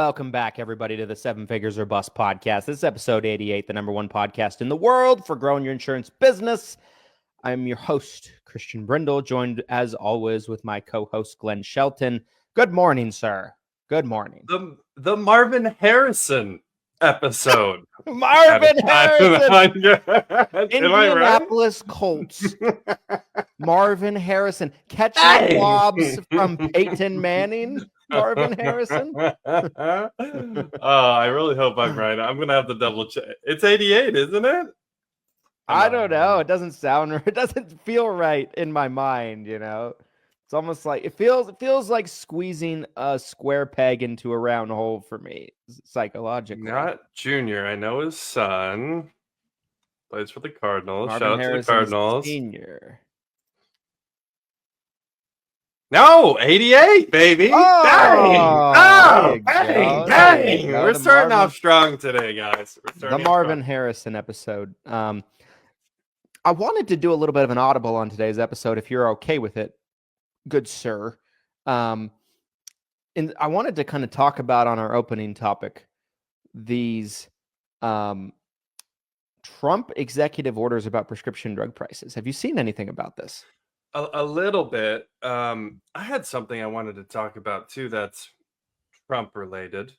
welcome back, everybody, to the Seven Figures or Bust podcast. This is episode 88, the number one podcast in the world for growing your insurance business. I'm your host, Christian Brindle, joined, as always, with my co-host, Glenn Shelton. Good morning, sir. Good morning. The Marvin Harrison episode. Marvin Harrison! Indianapolis Colts. Marvin Harrison. Catching lobs from Peyton Manning. Marvin Harrison. I really hope I'm right. I'm gonna have to double check. It's 88, isn't it? I don't know. It doesn't feel right in my mind, you know. It's almost like it feels like squeezing a square peg into a round hole for me psychologically. Not Junior. I know his son plays for the Cardinals. Marvin Shout out Harrison's to the Cardinals. Senior. No, 88, baby. Oh, dang. We're starting off strong today, guys. The Marvin Harrison episode. I wanted to do a little bit of an audible on today's episode, if you're okay with it, good sir. And I wanted to kind of talk about on our opening topic these Trump executive orders about prescription drug prices. Have you seen anything about this? A little bit. I had something I wanted to talk about too that's Trump related.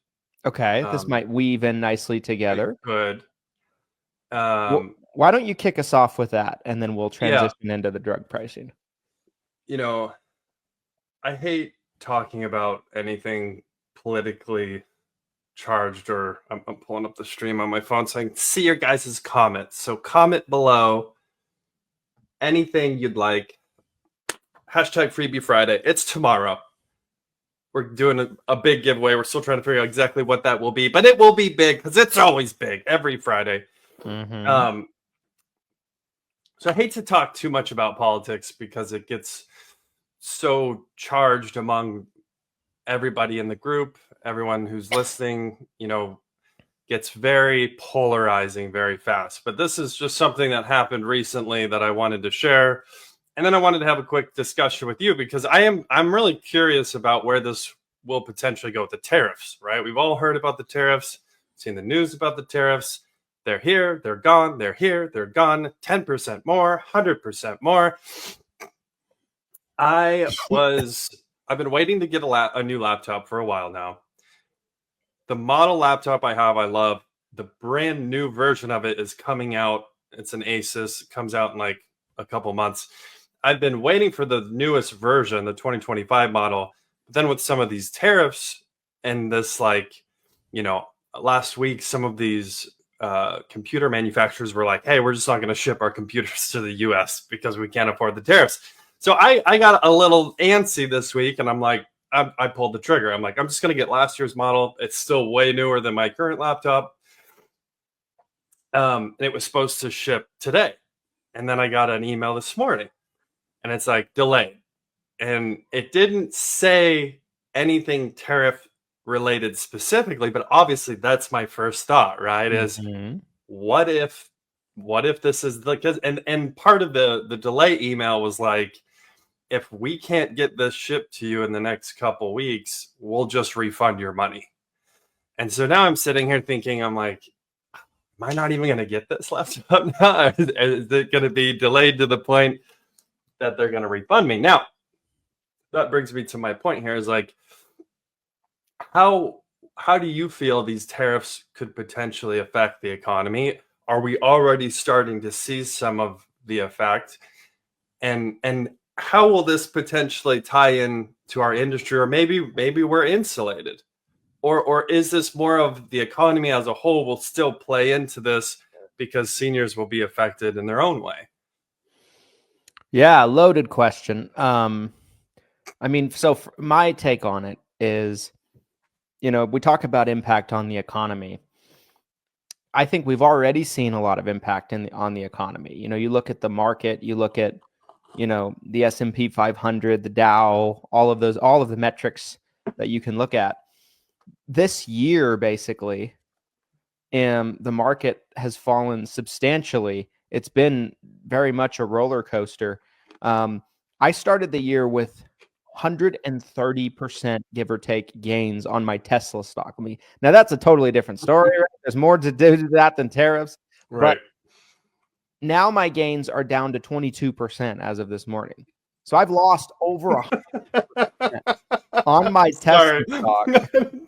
Okay, this might weave in nicely together. Good. Why don't you kick us off with that, and then we'll transition into the drug pricing. You know, I hate talking about anything politically charged, or I'm pulling up the stream on my phone so I can see your guys' comments. So comment below anything you'd like. Hashtag Freebie Friday. It's tomorrow. We're doing a big giveaway. We're still trying to figure out exactly what that will be, but it will be big because it's always big every Friday. Mm-hmm. So I hate to talk too much about politics because it gets so charged among everybody in the group. Everyone who's listening, you know, gets very polarizing very fast. But this is just something that happened recently that I wanted to share. And then I wanted to have a quick discussion with you because I'm really curious about where this will potentially go with the tariffs, right? We've all heard about the tariffs, seen the news about the tariffs. They're here, they're gone, they're here, they're gone, 10% more, 100% more. I've been waiting to get a new laptop for a while now. The model laptop I have, I love. The brand new version of it is coming out. It's an Asus. It comes out in like a couple months. I've been waiting for the newest version, the 2025 model. But then with some of these tariffs and this, like, you know, last week, some of these computer manufacturers were like, hey, we're just not going to ship our computers to the US because we can't afford the tariffs. So I got a little antsy this week, and I'm like, I pulled the trigger. I'm like, I'm just going to get last year's model. It's still way newer than my current laptop. And it was supposed to ship today. And then I got an email this morning, and it's like delayed. And it didn't say anything tariff related specifically, but obviously that's my first thought, right? Is what if this is and part of the delay email was like, if we can't get this shipped to you in the next couple weeks, we'll just refund your money. And so now I'm sitting here thinking, I'm like, am I not even going to get this laptop now? Is it going to be delayed to the point that they're going to refund me? Now, that brings me to my point here is like, how do you feel these tariffs could potentially affect the economy? Are we already starting to see some of the effect? And how will this potentially tie in to our industry? Or maybe we're insulated. Or is this more of the economy as a whole will still play into this because seniors will be affected in their own way? Yeah, loaded question. I mean, so my take on it is, you know, we talk about impact on the economy. I think we've already seen a lot of impact on the economy. You know, you look at the market, you look at, you know, the S&P 500, the Dow, all of the metrics that you can look at. This year, basically, the market has fallen substantially. It's been very much a roller coaster. I started the year with 130%, give or take, gains on my Tesla stock. Now that's a totally different story. Right? There's more to do to that than tariffs. Right. But now my gains are down to 22% as of this morning. So I've lost over 100% on my Tesla stock.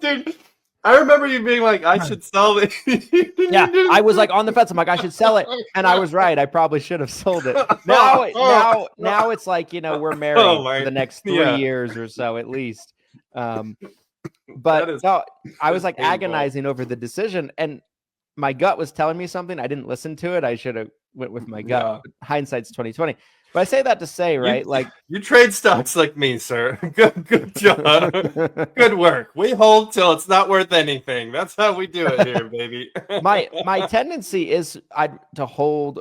Dude, I remember you being like, I should sell it. Yeah, I was like on the fence. I'm like, I should sell it. And I was right. I probably should have sold it. Now it's like, we're married for the next 3 years or so at least. But no, I was like agonizing over the decision, and my gut was telling me something. I didn't listen to it. I should have went with my gut. Yeah. Hindsight's 2020. But I say that to say, right? You trade stocks like me, sir. Good job. Good work. We hold till it's not worth anything. That's how we do it here, baby. My tendency is to hold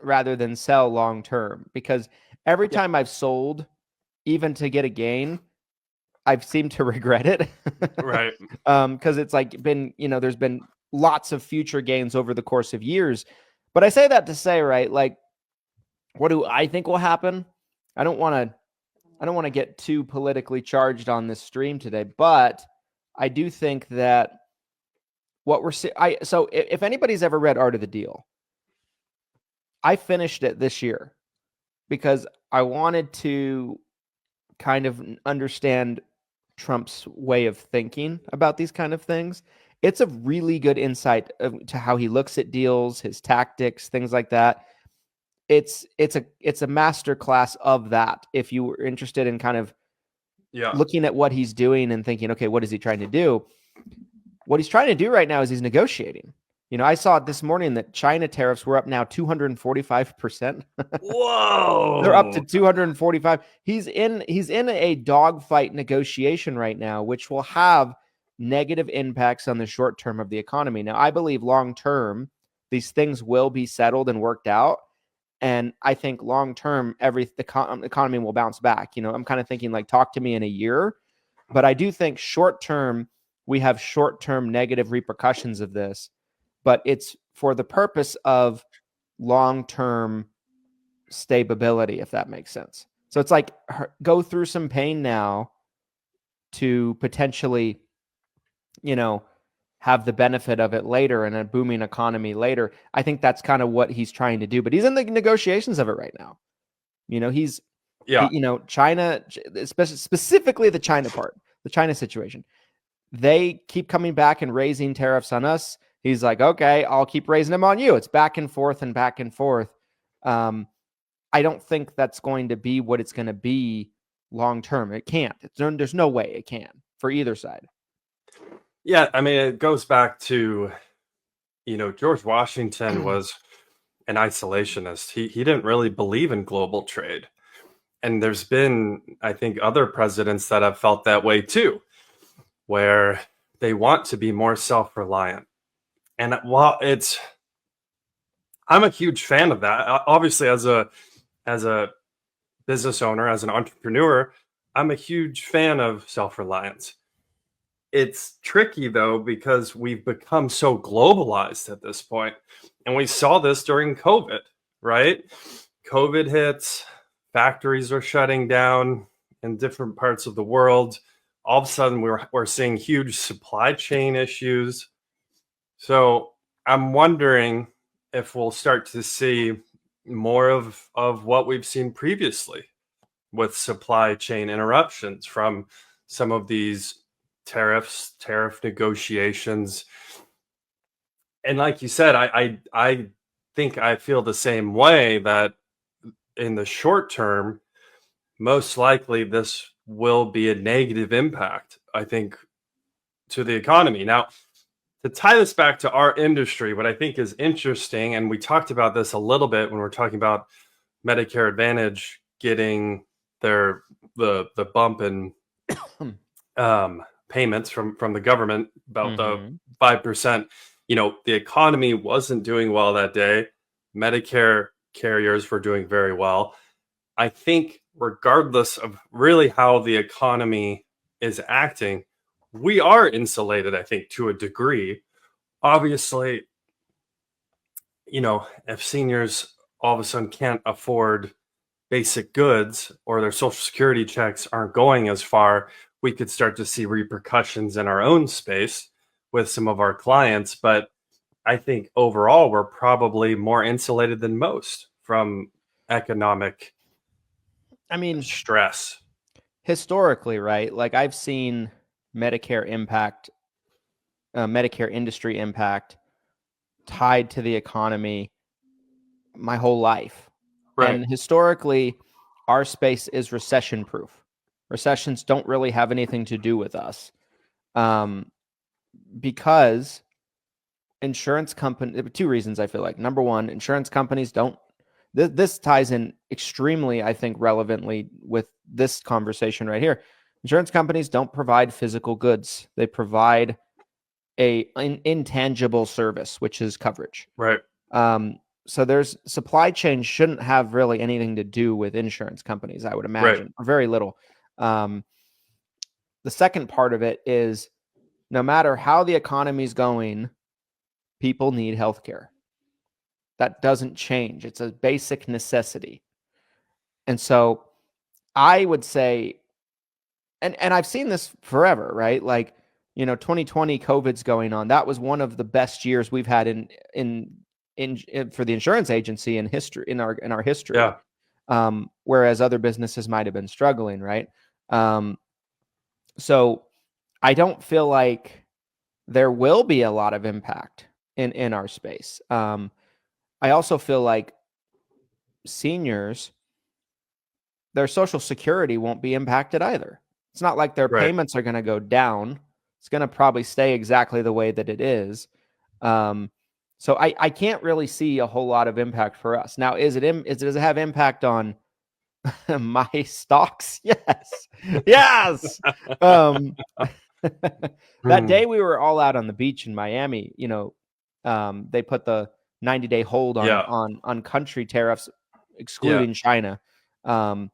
rather than sell long term, because every time I've sold, even to get a gain, I've seemed to regret it. Right. Because it's like been, there's been lots of future gains over the course of years. But I say that to say, right, like, what do I think will happen? I don't want to get too politically charged on this stream today, but I do think that what we're seeing. So if anybody's ever read Art of the Deal, I finished it this year because I wanted to kind of understand Trump's way of thinking about these kind of things. It's a really good insight to how he looks at deals, his tactics, things like that. It's a master class of that. If you were interested in kind of looking at what he's doing and thinking, okay, what is he trying to do? What he's trying to do right now is he's negotiating. I saw it this morning that China tariffs were up now 245%. Whoa. They're up to 245. He's in a dogfight negotiation right now, which will have negative impacts on the short term of the economy. Now, I believe long term, these things will be settled and worked out. And I think long term, the economy will bounce back. I'm kind of thinking like, talk to me in a year. But I do think short term, we have short term negative repercussions of this. But it's for the purpose of long term stability, if that makes sense. So it's like go through some pain now to potentially, have the benefit of it later in a booming economy later. I think that's kind of what he's trying to do, but he's in the negotiations of it right now. China, specifically the China part, the China situation, they keep coming back and raising tariffs on us. He's like, okay, I'll keep raising them on you. It's back and forth and back and forth. I don't think that's going to be what it's going to be long term. It can't. There's no way it can for either side. Yeah, I mean, it goes back to, George Washington was an isolationist. He didn't really believe in global trade. And there's been, I think, other presidents that have felt that way too, where they want to be more self-reliant. And while I'm a huge fan of that. Obviously, as a business owner, as an entrepreneur, I'm a huge fan of self-reliance. It's tricky, though, because we've become so globalized at this point. And we saw this during COVID, right? COVID hits, factories are shutting down in different parts of the world. All of a sudden, we're seeing huge supply chain issues. So I'm wondering if we'll start to see more of what we've seen previously with supply chain interruptions from some of these tariff negotiations. And like you said, I think I feel the same way, that in the short term, most likely this will be a negative impact, I think, to the economy. Now, to tie this back to our industry, what I think is interesting, and we talked about this a little bit when we're talking about Medicare Advantage getting the bump in payments from the government, about the 5%. The economy wasn't doing well that day. Medicare carriers were doing very well. I think regardless of really how the economy is acting, we are insulated, I think, to a degree. Obviously, if seniors all of a sudden can't afford basic goods or their social security checks aren't going as far, we could start to see repercussions in our own space with some of our clients. But I think overall, we're probably more insulated than most from economic I mean, stress. historically, right? Like I've seen Medicare impact, Medicare industry impact tied to the economy my whole life. Right. And historically, our space is recession proof. Recessions don't really have anything to do with us, because insurance company, two reasons I feel like. Number one, insurance companies don't, this ties in extremely, I think, relevantly with this conversation right here. Insurance companies don't provide physical goods. They provide an intangible service, which is coverage. Right. So there's supply chain shouldn't have really anything to do with insurance companies, I would imagine, or very little. The second part of it is no matter how the economy is going, people need healthcare. That doesn't change. It's a basic necessity. And so I would say, and I've seen this forever, right? Like, 2020 COVID's going on. That was one of the best years we've had in for the insurance agency in history, in our history. Yeah. Whereas other businesses might have been struggling, right? So I don't feel like there will be a lot of impact in our space. I also feel like seniors, their Social Security won't be impacted either. It's not like their payments are going to go down. It's going to probably stay exactly the way that it is. So I can't really see a whole lot of impact for us. Now, does it have impact on my stocks? Yes. Yes. That day we were all out on the beach in Miami, they put the 90-day hold on country tariffs, excluding China. And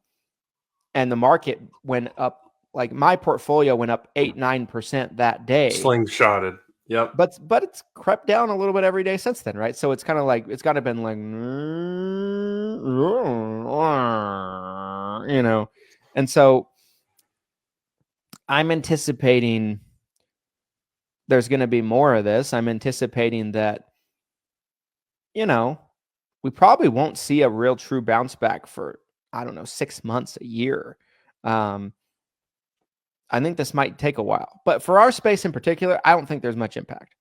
the market went up, like my portfolio went up 8-9% that day. Slingshotted. Yep. But it's crept down a little bit every day since then, right? So it's kind of like, it's got to been like, and so I'm anticipating there's going to be more of this. I'm anticipating that, we probably won't see a real true bounce back for, I don't know, 6 months, a year. I think this might take a while, but for our space in particular, I don't think there's much impact.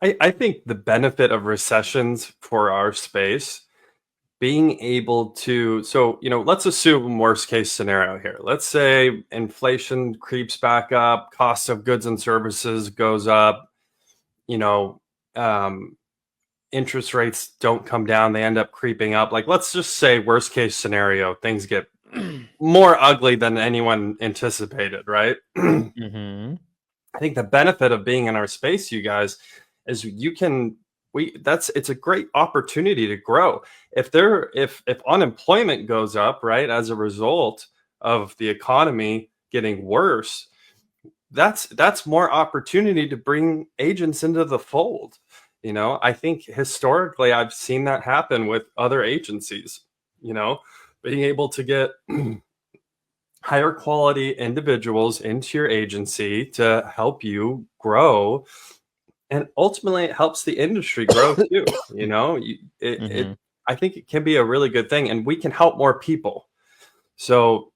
I think the benefit of recessions for our space, being able to, so, let's assume worst case scenario here. Let's say inflation creeps back up, cost of goods and services goes up, interest rates don't come down, they end up creeping up. Like, let's just say worst case scenario, things get more ugly than anyone anticipated, right? Mm-hmm. I think the benefit of being in our space, you guys, is it's a great opportunity to grow. If unemployment goes up, right, as a result of the economy getting worse, that's more opportunity to bring agents into the fold. I think historically I've seen that happen with other agencies, being able to get higher quality individuals into your agency to help you grow. And ultimately it helps the industry grow too. I think it can be a really good thing, and we can help more people. So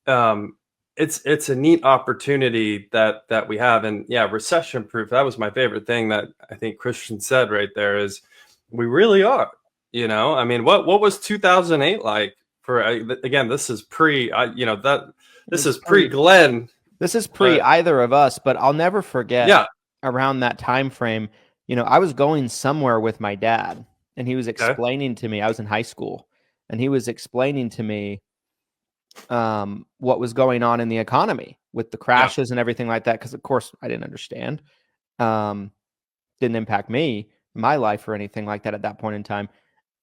it's a neat opportunity that we have. And yeah, recession proof. That was my favorite thing that I think Christian said right there, is we really are. I mean, what was 2008 like? Again, this is pre. This is pre Glenn. This is pre either of us, but I'll never forget. Yeah. Around that time frame, I was going somewhere with my dad, and he was explaining to me. I was in high school, and he was explaining to me what was going on in the economy with the crashes and everything like that. Because of course I didn't understand. Didn't impact me, my life, or anything like that at that point in time.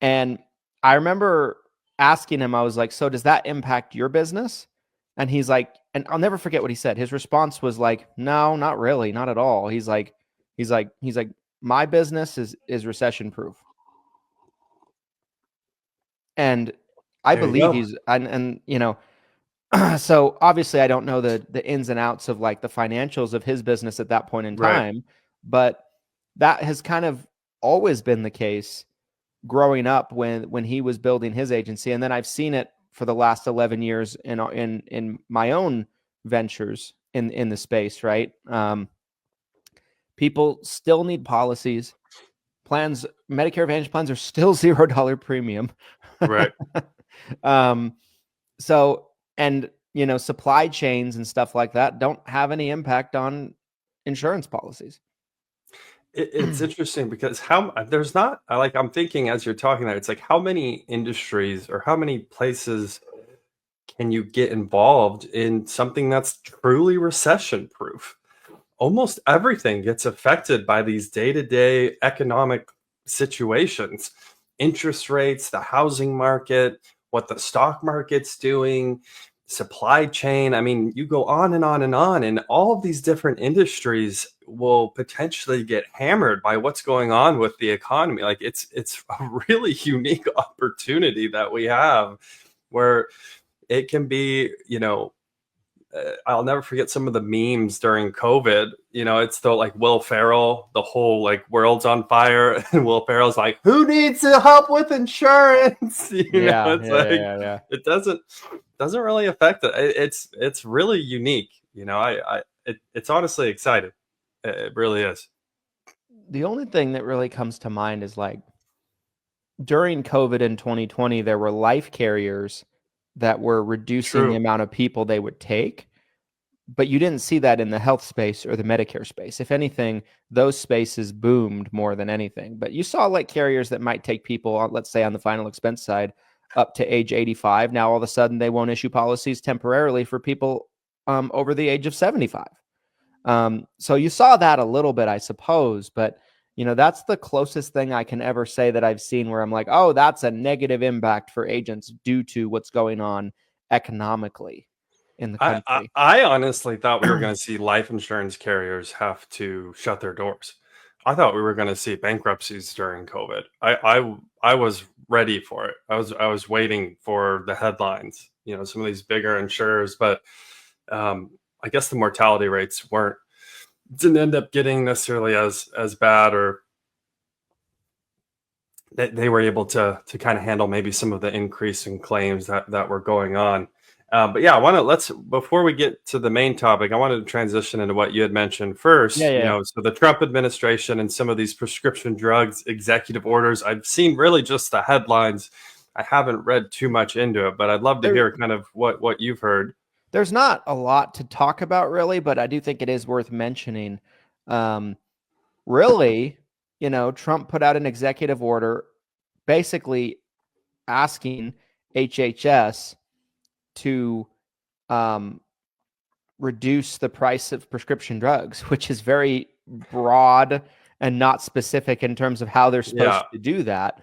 And I remember asking him, I was like, so does that impact your business? And he's like, and I'll never forget what he said. His response was like, no, not really, not at all. He's like, my business is recession proof. And I There you believe go. he's, and so obviously I don't know the ins and outs of like the financials of his business at that point in Right. time, but that has kind of always been the case growing up when he was building his agency. And then I've seen it for the last 11 years in my own ventures in the space, right? People still need policies. Plans, Medicare Advantage plans are still $0 premium. Right. um, so, and supply chains and stuff like that don't have any impact on insurance policies. It's interesting because there's not like I'm thinking as you're talking there, it's like how many industries or how many places can you get involved in something that's truly recession proof? Almost everything gets affected by these day-to-day economic situations. Interest rates, the housing market, what the stock market's doing, supply chain. I mean, you go on and on and on, and all of these different industries will potentially get hammered by what's going on with the economy. Like it's a really unique opportunity that we have where it can be, I'll never forget some of the memes during COVID. It's the like Will Ferrell, the whole like world's on fire, and Will Ferrell's like, "Who needs help with insurance?" Yeah, It's yeah, like yeah, yeah. it doesn't really affect it. It's really unique. It's honestly exciting. It really is. The only thing that really comes to mind is like during COVID in 2020, there were life carriers that were reducing the True. amount of people they would take, but you didn't see that in the health space or the Medicare space. If anything, those spaces boomed more than anything. But you saw like carriers that might take people, let's say on the final expense side, up to age 85. Now all of a sudden they won't issue policies temporarily for people over the age of 75. So you saw that a little bit, I suppose, but that's the closest thing I can ever say that I've seen where I'm like, oh, that's a negative impact for agents due to what's going on economically in the country. I honestly thought we were going to see life insurance carriers have to shut their doors. I thought we were going to see bankruptcies during COVID. I was ready for it. I was waiting for the headlines. Some of these bigger insurers, but I guess the mortality rates didn't end up getting necessarily as bad, or they were able to kind of handle maybe some of the increase in claims that were going on. But yeah, before we get to the main topic, I wanted to transition into what you had mentioned first. Yeah. So the Trump administration and some of these prescription drugs executive orders, I've seen really just the headlines. I haven't read too much into it, but I'd love to hear kind of what you've heard. There's not a lot to talk about really, but I do think it is worth mentioning. Really, Trump put out an executive order basically asking HHS to reduce the price of prescription drugs, which is very broad and not specific in terms of how they're supposed to do that.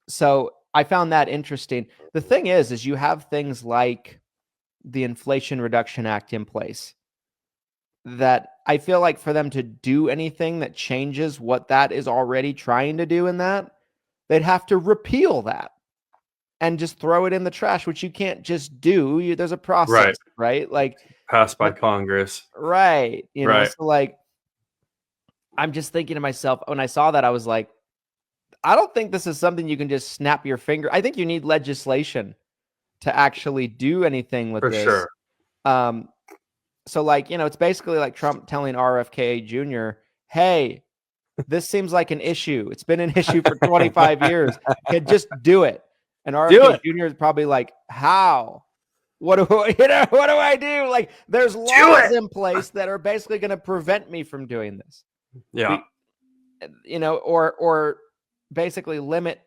So I found that interesting. The thing is you have things like the Inflation Reduction Act in place that I feel like for them to do anything that changes what that is already trying to do in that, they'd have to repeal that and just throw it in the trash, which you can't just do. There's a process, right? Like passed by Congress. Right. Right. So like, I'm just thinking to myself, when I saw that, I was like, I don't think this is something you can just snap your finger. I think you need legislation to actually do anything with For this. sure. So like, it's basically like Trump telling RFK Jr., hey, this seems like an issue. It's been an issue for 25 years. Just do it. And RFK Jr. is probably like, how? What do I do? Like, there's laws in place that are basically going to prevent me from doing this. Yeah. Or basically limit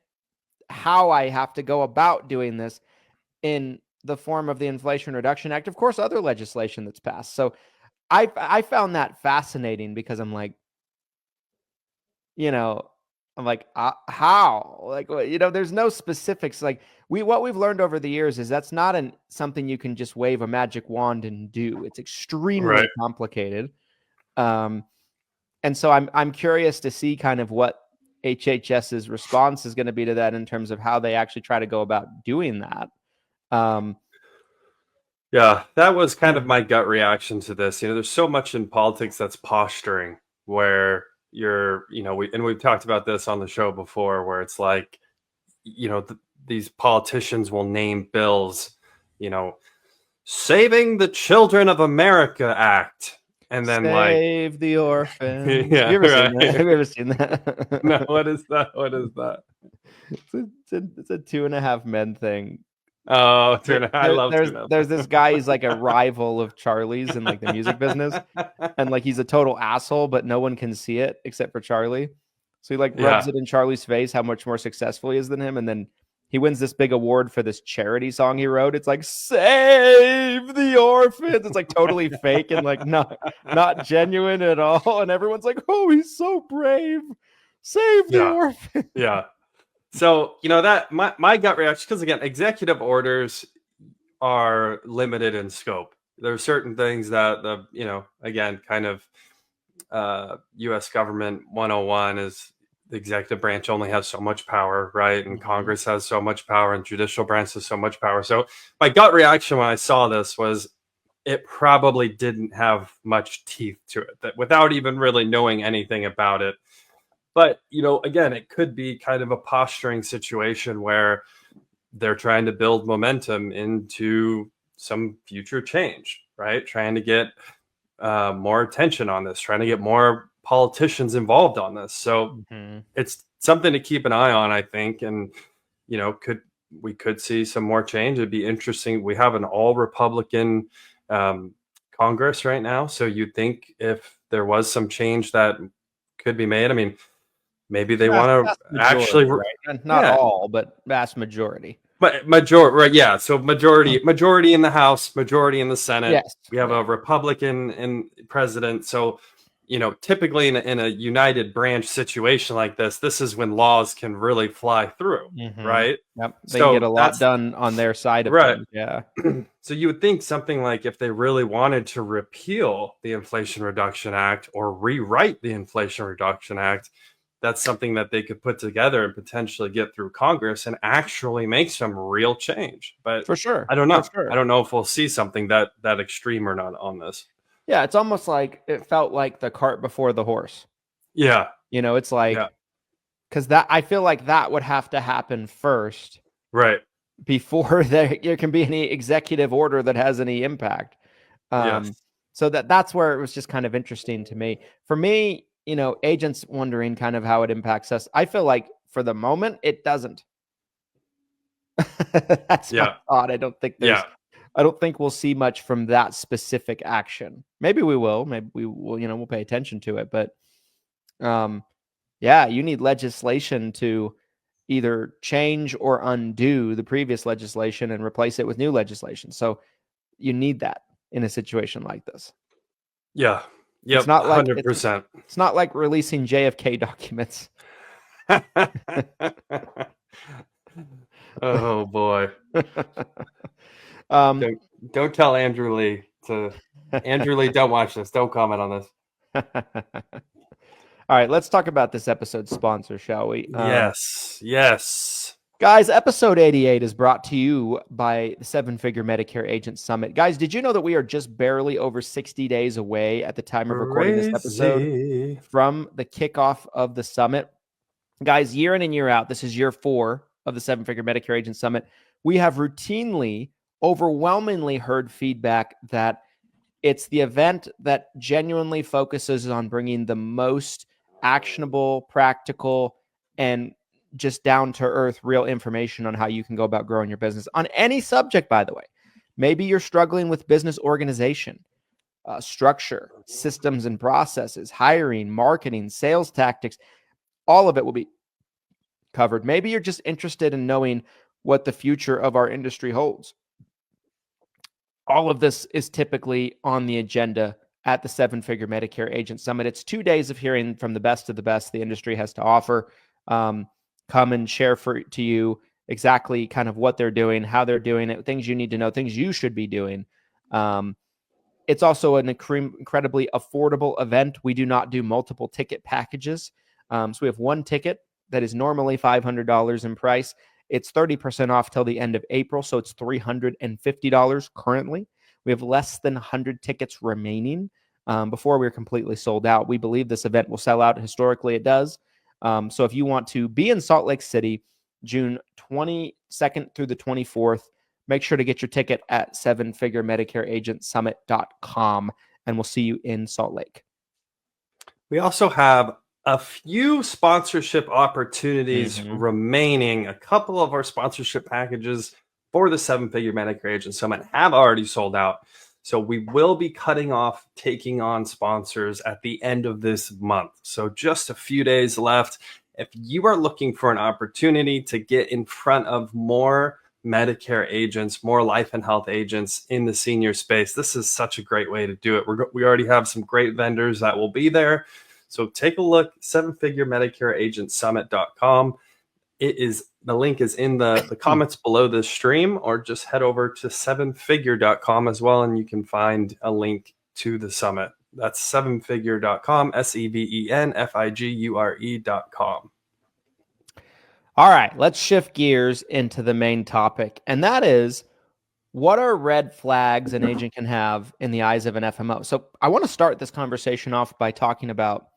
how I have to go about doing this in the form of the Inflation Reduction Act. Of course, other legislation that's passed. So I found that fascinating because I'm like, how? Like, there's no specifics. Like what we've learned over the years is that's not something you can just wave a magic wand and do. It's extremely complicated. And so I'm curious to see kind of what HHS's response is going to be to that in terms of how they actually try to go about doing that. Yeah, that was kind of my gut reaction to this. There's so much in politics that's posturing, where we've talked about this on the show before, where it's like, these politicians will name bills, Saving the Children of America Act. And then Save the orphan. Yeah, Have you ever right. seen that? Have you ever seen that? No, what is that? What is that? It's a 2.5 Men thing. Oh, I love there's this guy, he's like a rival of Charlie's in like the music business, and like he's a total asshole, but no one can see it except for Charlie. So he like rubs it in Charlie's face how much more successful he is than him, and then he wins this big award for this charity song he wrote. It's like Save the Orphans. It's like totally fake and like not genuine at all. And everyone's like, oh, he's so brave. Save the orphans. Yeah. So, that my gut reaction, because again, executive orders are limited in scope. There are certain things that again, kind of U.S. government 101 is the executive branch only has so much power, right? And Congress has so much power and judicial branch has so much power. So my gut reaction when I saw this was it probably didn't have much teeth to it, that without even really knowing anything about it. But, again, it could be kind of a posturing situation where they're trying to build momentum into some future change, right? Trying to get more attention on this, trying to get more politicians involved on this. So it's something to keep an eye on, I think. And, we could see some more change. It'd be interesting. We have an all Republican Congress right now. So you'd think if there was some change that could be made, I mean, maybe they want to actually, right? Not all, but vast majority. But majority, right? Yeah. So majority in the House, majority in the Senate. Yes. We have a Republican in president. So, typically in a united branch situation like this is when laws can really fly through, right? Yep. They get a lot done on their side of things. Yeah. So you would think something like if they really wanted to repeal the Inflation Reduction Act or rewrite the Inflation Reduction Act, that's something that they could put together and potentially get through Congress and actually make some real change. But for sure, I don't know. I don't know if we'll see something that extreme or not on this. Yeah, it's almost like it felt like the cart before the horse. Yeah. It's like, because I feel like that would have to happen first. Right. Before there can be any executive order that has any impact. So that's where it was just kind of interesting to me. For me, agents wondering kind of how it impacts us. I feel like for the moment, it doesn't. That's my thought. I don't think we'll see much from that specific action. Maybe we will. Maybe we will, we'll pay attention to it. But you need legislation to either change or undo the previous legislation and replace it with new legislation. So you need that in a situation like this. Yeah. Yep, it's not 100%. It's not like releasing JFK documents. Oh boy. Don't tell Andrew Lee Andrew Lee, don't watch this. Don't comment on this. All right, let's talk about this episode's sponsor, shall we? Yes. Guys, episode 88 is brought to you by the 7-Figure Medicare Agent Summit. Guys, did you know that we are just barely over 60 days away at the time of recording this episode from the kickoff of the summit? Guys, year in and year out, this is year 4 of the 7-Figure Medicare Agent Summit. We have routinely, overwhelmingly heard feedback that it's the event that genuinely focuses on bringing the most actionable, practical, and just down-to-earth real information on how you can go about growing your business on any subject, by the way. Maybe you're struggling with business organization, structure, systems and processes, hiring, marketing, sales tactics. All of it will be covered. Maybe you're just interested in knowing what the future of our industry holds. All of this is typically on the agenda at the 7-Figure Medicare Agent Summit. It's 2 days of hearing from the best of the best the industry has to offer. Come and share to you exactly kind of what they're doing, how they're doing it, things you need to know, things you should be doing. It's also an incredibly affordable event. We do not do multiple ticket packages. So we have one ticket that is normally $500 in price. It's 30% off till the end of April, so it's $350 currently. We have less than 100 tickets remaining before we're completely sold out. We believe this event will sell out. Historically, it does. So if you want to be in Salt Lake City, June 22nd through the 24th, make sure to get your ticket at sevenfiguremedicareagentsummit.com, and we'll see you in Salt Lake. We also have a few sponsorship opportunities remaining. A couple of our sponsorship packages for the Seven Figure Medicare Agent Summit have already sold out. So we will be cutting off taking on sponsors at the end of this month. So just a few days left. If you are looking for an opportunity to get in front of more Medicare agents, more life and health agents in the senior space, this is such a great way to do it. We already have some great vendors that will be there. So take a look, sevenfiguremedicareagentsummit.com. The link is in the comments below this stream, or just head over to sevenfigure.com as well, and you can find a link to the summit. That's sevenfigure.com, sevenfigure.com. All right, let's shift gears into the main topic, and that is, what are red flags an agent can have in the eyes of an FMO? So I want to start this conversation off by talking about,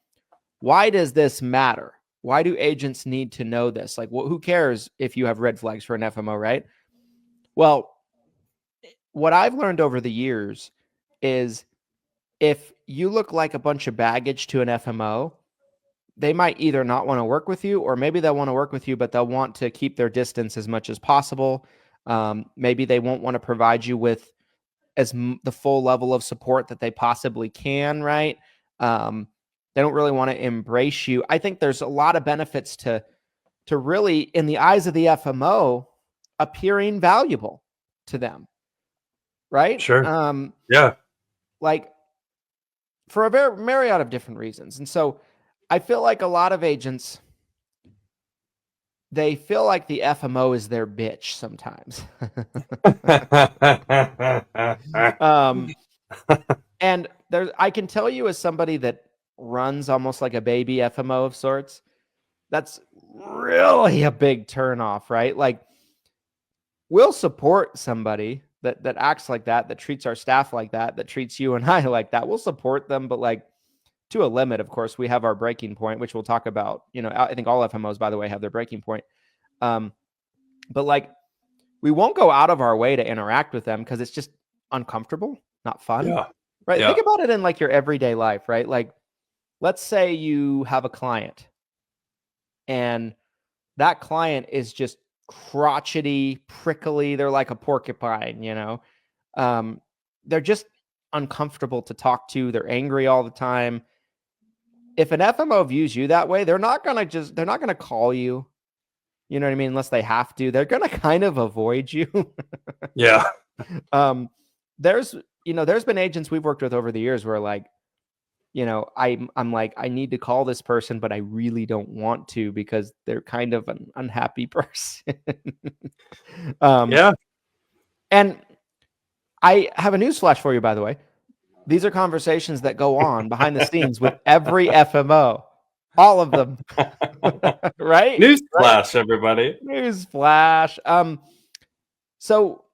why does this matter? Why do agents need to know this? Like, who cares if you have red flags for an FMO, right? Well, what I've learned over the years is, if you look like a bunch of baggage to an FMO, they might either not want to work with you, or maybe they'll want to work with you, but they'll want to keep their distance as much as possible. Maybe they won't want to provide you with the full level of support that they possibly can, right? They don't really want to embrace you. I think there's a lot of benefits to really, in the eyes of the FMO, appearing valuable to them, right? Sure. Yeah. Like, for a myriad of different reasons. And so I feel like a lot of agents, they feel like the FMO is their bitch sometimes. And I can tell you, as somebody that runs almost like a baby FMO of sorts, that's really a big turnoff, right? Like, we'll support somebody that acts like that treats our staff like that treats you and I like that. We'll support them, but like, to a limit. Of course, we have our breaking point, which we'll talk about. I think all FMOs, by the way, have their breaking point. But like, we won't go out of our way to interact with them because it's just uncomfortable, not fun. Yeah. Right. Yeah. Think about it in like your everyday life, right? Like, let's say you have a client and that client is just crotchety, prickly. They're like a porcupine, they're just uncomfortable to talk to. They're angry all the time. If an FMO views you that way, they're not going to call you. You know what I mean? Unless they have to, they're going to kind of avoid you. Yeah. There's been agents we've worked with over the years where, like, I'm like, I need to call this person, but I really don't want to because they're kind of an unhappy person. Yeah. And I have a news flash for you, by the way. These are conversations that go on behind the scenes with every FMO. All of them. Right? News flash, everybody. News flash. So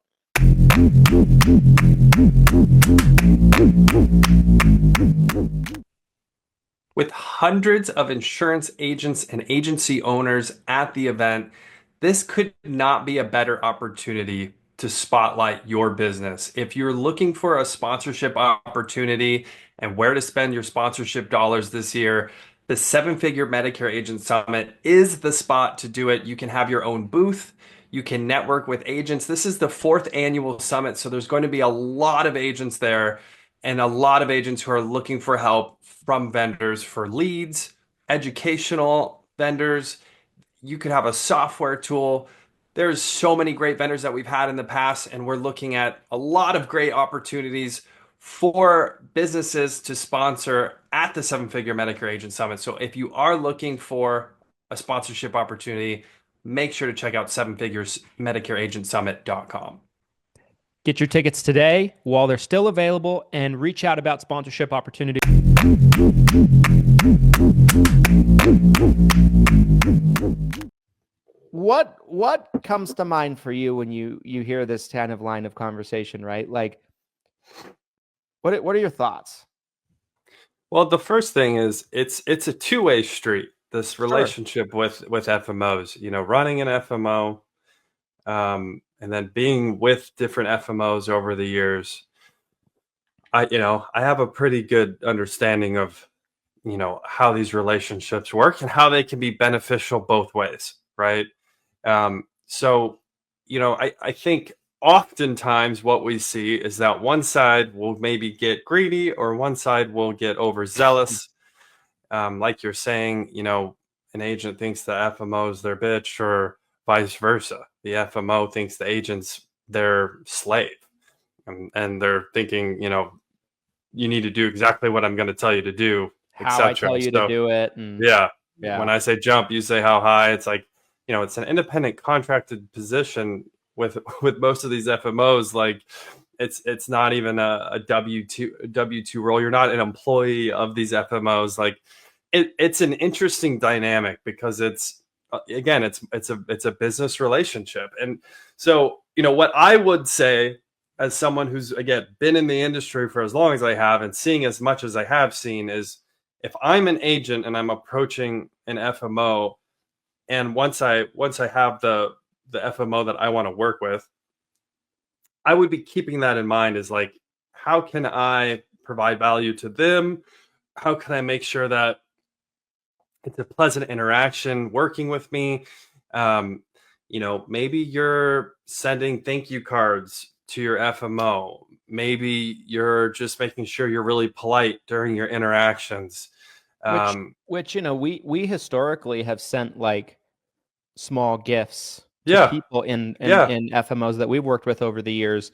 with hundreds of insurance agents and agency owners at the event, this could not be a better opportunity to spotlight your business. If you're looking for a sponsorship opportunity and where to spend your sponsorship dollars this year, the Seven Figure Medicare Agent Summit is the spot to do it. You can have your own booth. You can network with agents. This is the 4th annual summit, so there's going to be a lot of agents there and a lot of agents who are looking for help from vendors for leads, educational vendors. You could have a software tool. There's so many great vendors that we've had in the past, and we're looking at a lot of great opportunities for businesses to sponsor at the Seven Figure Medicare Agent Summit. So if you are looking for a sponsorship opportunity, make sure to check out sevenfiguresmedicareagentsummit.com. Get your tickets today while they're still available, and reach out about sponsorship opportunities. what comes to mind for you when you hear this kind of line of conversation, right? Like, what are your thoughts? Well, the first thing is it's a two-way street. This Sure. relationship with FMOs, running an FMO, and then being with different FMOs over the years. I have a pretty good understanding of, how these relationships work and how they can be beneficial both ways, right? So, I think oftentimes what we see is that one side will maybe get greedy or one side will get overzealous. Like you're saying, an agent thinks the FMO's their bitch, or vice versa. The FMO thinks the agent's their slave. And they're thinking, you need to do exactly what I'm going to tell you to do, How I etc. tell you to do it. And Yeah. yeah. When I say jump, you say how high. It's like, it's an independent contracted position with most of these FMOs. Like it's not even a W2 role. You're not an employee of these FMOs. Like it's an interesting dynamic because it's a business relationship. And so, what I would say as someone who's, again, been in the industry for as long as I have and seeing as much as I have seen, is if I'm an agent and I'm approaching an FMO, and once I have the FMO that I want to work with, I would be keeping that in mind, is like, how can I provide value to them? How can I make sure that it's a pleasant interaction working with me? Maybe you're sending thank you cards to your FMO. Maybe you're just making sure you're really polite during your interactions. Which we historically have sent like small gifts to people in FMOs that we've worked with over the years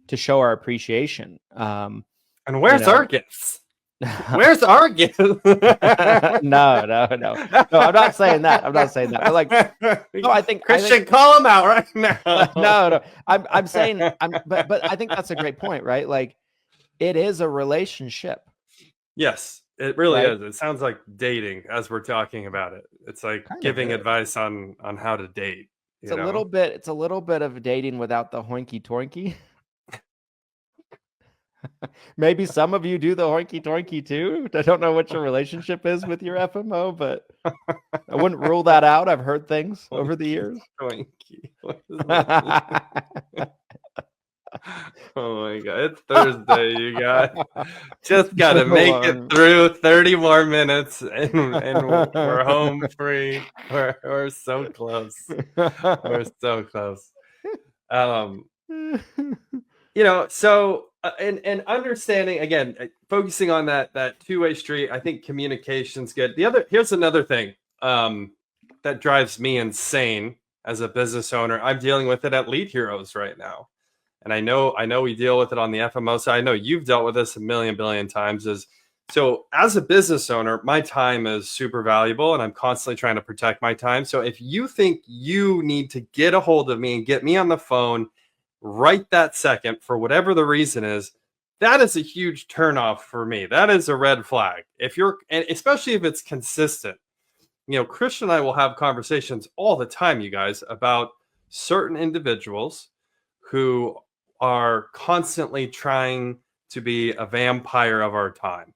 to show our appreciation. And where's our gifts? Where's our gift? No, I'm not saying that. But like, no, I think Christian, call him out right now. No. I'm saying, but I think that's a great point, right? Like, it is a relationship. Yes, it really is. It sounds like dating as we're talking about it. It's like giving advice on how to date. It's a little bit of dating without the hoinky toinky. Maybe some of you do the hoinky toinky too. I don't know what your relationship is with your FMO, but I wouldn't rule that out. I've heard things over the years. Toinky. Oh my God, it's Thursday, you guys. Just gotta make it through 30 more minutes and we're home free. We're so close. We're so close. So and understanding, again, focusing on that two-way street, I think communication's good. Here's another thing that drives me insane as a business owner. I'm dealing with it at Lead Heroes right now. And I know we deal with it on the FMO side. I know you've dealt with this a billion times. So as a business owner, my time is super valuable and I'm constantly trying to protect my time. So if you think you need to get a hold of me and get me on the phone right that second, for whatever the reason is, that is a huge turnoff for me. That is a red flag. And especially if it's consistent. Christian and I will have conversations all the time, you guys, about certain individuals who are constantly trying to be a vampire of our time.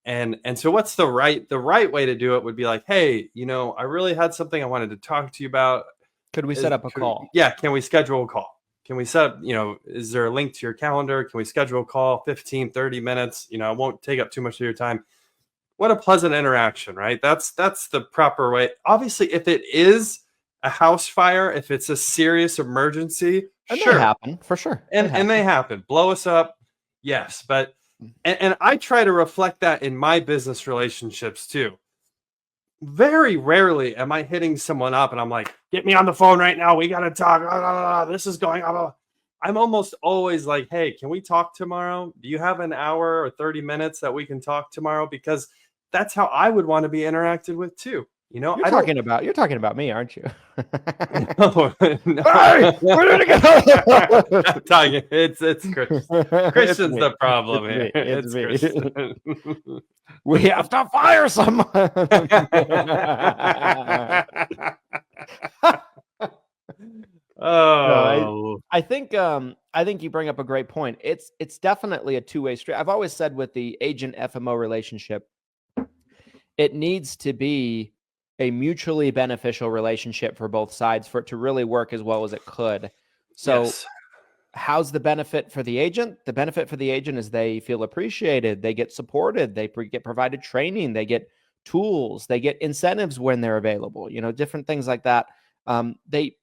And so what's the right way to do it would be like, hey, I really had something I wanted to talk to you about. Could we set up a call? Yeah. Can we schedule a call? Can we set up, is there a link to your calendar? Can we schedule a call, 15, 30 minutes? I won't take up too much of your time. What a pleasant interaction, right? That's the proper way. Obviously, if it is a house fire, if it's a serious emergency, and sure. They happen, for sure. And they happen. Blow us up. Yes. But, and I try to reflect that in my business relationships too. Very rarely am I hitting someone up and I'm like, get me on the phone right now. We got to talk. This is going on. I'm almost always like, hey, can we talk tomorrow? Do you have an hour or 30 minutes that we can talk tomorrow? Because that's how I would want to be interacted with too. You're talking about me, aren't you? No. Hey, where did it go? I'm talking. It's Christian. Christian's the problem here. It's me. Christian. We have to fire someone. I think you bring up a great point. It's definitely a two-way street. I've always said with the agent FMO relationship, it needs to be a mutually beneficial relationship for both sides for it to really work as well as it could. So Yes. how's the benefit for the agent? The benefit for the agent is they feel appreciated, they get supported, they get provided training, they get tools, they get incentives when they're available, different things like that. They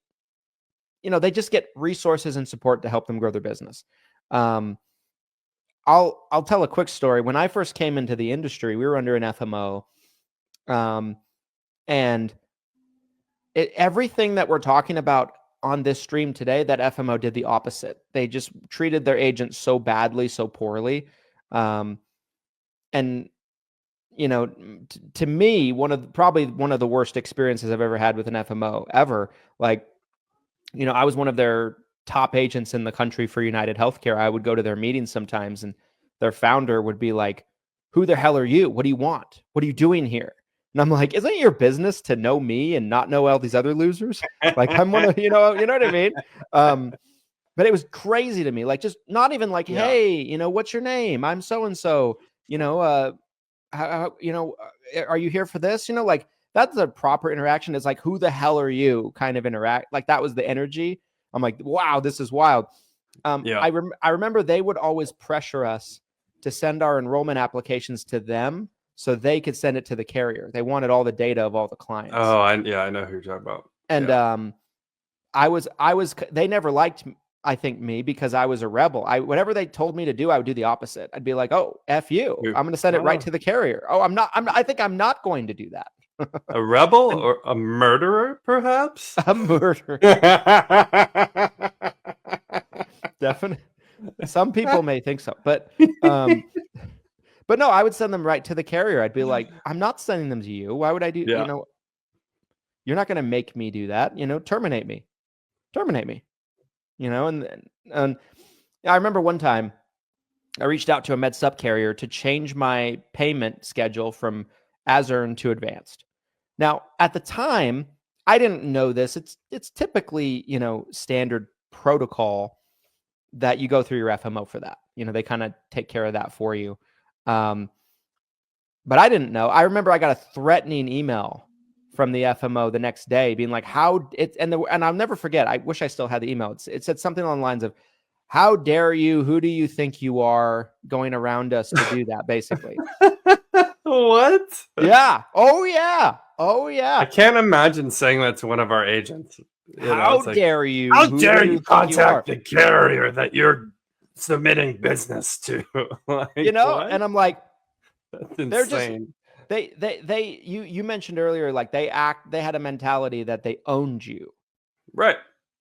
just get resources and support to help them grow their business. I'll tell a quick story. When I first came into the industry, we were under an FMO, and everything that we're talking about on this stream today, that FMO did the opposite. They just treated their agents so badly, so poorly. And to me, probably one of the worst experiences I've ever had with an FMO ever. Like, I was one of their top agents in the country for United Healthcare. I would go to their meetings sometimes, and their founder would be like, "Who the hell are you? What do you want? What are you doing here?" And I'm like, "Isn't it your business to know me and not know all these other losers?" Like, I'm one of, you know what I mean? But it was crazy to me. Like, just not even like, "Hey, what's your name? I'm so-and-so, are you here for this?" Like, that's a proper interaction. It's like, "Who the hell are you?" kind of interact. Like, that was the energy. I'm like, wow, this is wild. I remember they would always pressure us to send our enrollment applications to them so they could send it to the carrier. They wanted all the data of all the clients. Oh, I know who you're talking about. And they never liked, I think, me because I was a rebel. Whatever they told me to do, I would do the opposite. I'd be like, "Oh, F you. I'm going to send it right to the carrier." "Oh, I think I'm not going to do that." A rebel or a murderer, perhaps? A murderer. Definitely. Some people may think so, but no, I would send them right to the carrier. I'd be like, "I'm not sending them to you. Why would I do, you're not going to make me do that, terminate me. And I remember one time I reached out to a med sup carrier to change my payment schedule from as earned to advanced. Now, at the time, I didn't know this. It's typically, standard protocol that you go through your FMO for that. They kind of take care of that for you. But I didn't know. I remember I got a threatening email from the FMO the next day being like, and I'll never forget. I wish I still had the email. It said something along the lines of, "How dare you? Who do you think you are going around us to do that?" Basically. What? Yeah. Oh, yeah. Oh, yeah. I can't imagine saying that to one of our agents. How dare you? How dare you contact the carrier that you're submitting business to? What? And I'm like, that's they're insane. You mentioned earlier, like they had a mentality that they owned you. Right.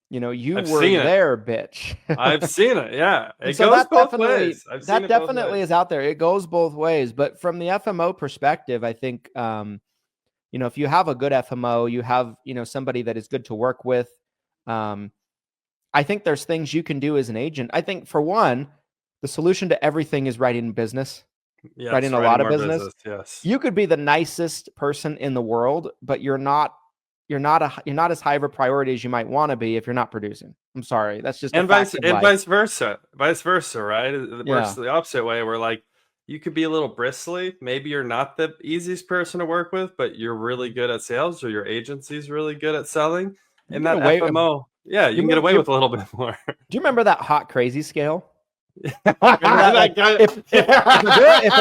You were there, bitch. I've seen it. Yeah. It so goes that both ways. That definitely is out there. It goes both ways. But from the FMO perspective, I think, if you have a good FMO, you have, somebody that is good to work with. I think there's things you can do as an agent. I think, for one, the solution to everything is writing business. Yes, writing a lot of business. Yes. You could be the nicest person in the world, but you're not as high of a priority as you might want to be if you're not producing. I'm sorry. That's just vice versa. Vice versa, right? It works the opposite way, where like you could be a little bristly. Maybe you're not the easiest person to work with, but you're really good at sales, or your agency's really good at selling. And that FMO, you can get away with a little bit more. Do you remember that hot crazy scale? If a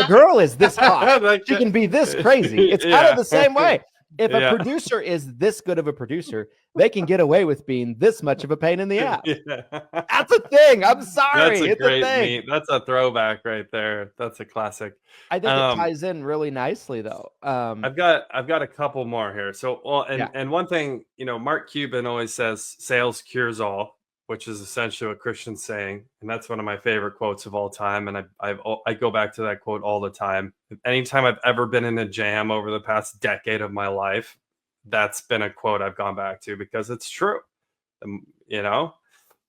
girl is this hot, she can be this crazy. It's kind of the same way. If a producer is this good of a producer, they can get away with being this much of a pain in the ass. That's a thing. I'm sorry. That's a great thing. That's a throwback right there. That's a classic. I think it ties in really nicely, though. I've got a couple more here. So, and one thing, Mark Cuban always says, "Sales cures all," which is essentially what Christian's saying, and that's one of my favorite quotes of all time. And I go back to that quote all the time. Anytime I've ever been in a jam over the past decade of my life, that's been a quote I've gone back to because it's true.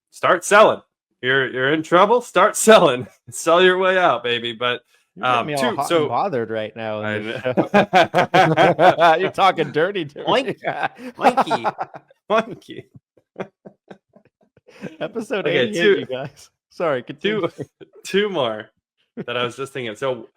Start selling. You're in trouble. Start selling. Sell your way out, baby. But you're me all hot and bothered right now. You're talking dirty to me. Monkey. Episode Okay, 88, you guys. Sorry, continue. two more that I was just thinking. So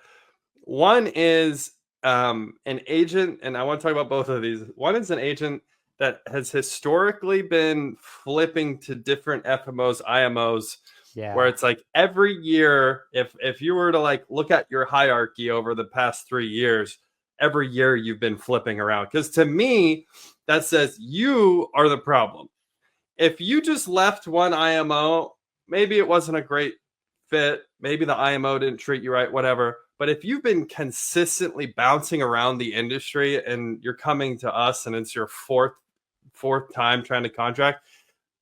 one is an agent, and I want to talk about both of these. One is an agent that has historically been flipping to different FMOs, IMOs, where it's like every year, if you were to like look at your hierarchy over the past 3 years, every year you've been flipping around. Because to me, that says you are the problem. If you just left one IMO, maybe it wasn't a great fit. Maybe the IMO didn't treat you right, whatever. But if you've been consistently bouncing around the industry and you're coming to us and it's your fourth time trying to contract,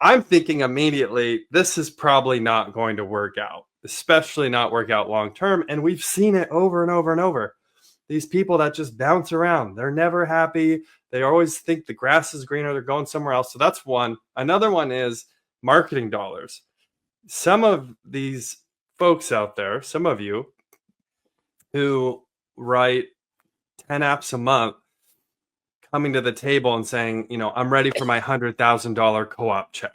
I'm thinking immediately, this is probably not going to work out, especially not work out long term. And we've seen it over and over and over. These people that just bounce around, they're never happy. They always think the grass is greener. They're going somewhere else. So that's one. Another one is marketing dollars. Some of these folks out there, some of you who write 10 apps a month, coming to the table and saying, I'm ready for my $100,000 co-op check.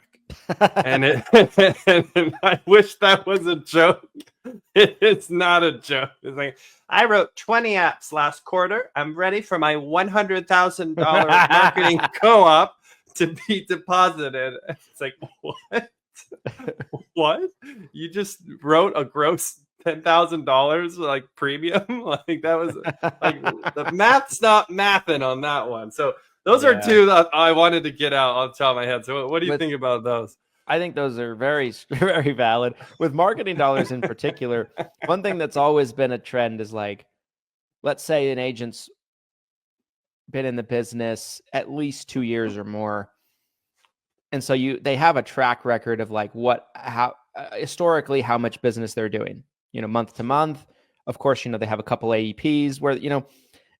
And I wish that was a joke. It's not a joke. It's like, I wrote 20 apps last quarter. I'm ready for my $100,000 marketing co-op to be deposited. It's like, what? What? You just wrote a gross $10,000 like premium? Like that was like the math's not mathing on that one. So those are two that I wanted to get out on top of my head. So what do you think about those? I think those are very, very valid. With marketing dollars in particular, one thing that's always been a trend is like, let's say an agent's been in the business at least 2 years or more. And so they have a track record of like historically how much business they're doing, month to month. Of course, they have a couple AEPs where,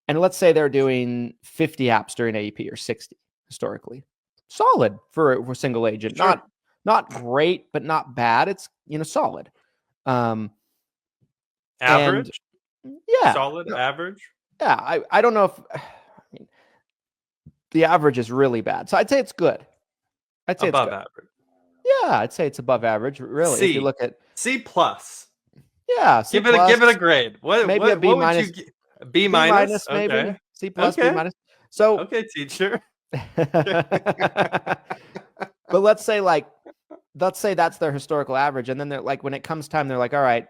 and let's say they're doing 50 apps during AEP or 60 historically. Solid for a single agent. Sure. Not great, but not bad. It's, solid. Average? Solid average? Yeah. I don't know if the average is really bad. So I'd say it's good. I'd say above it's average. Yeah, I'd say it's above average. Really, if you look at C plus. Yeah, give it a grade. Maybe a B minus. B minus, maybe. Okay. C plus, B minus. So okay, teacher. But let's say that's their historical average, and then they're like, when it comes time, they're like, all right,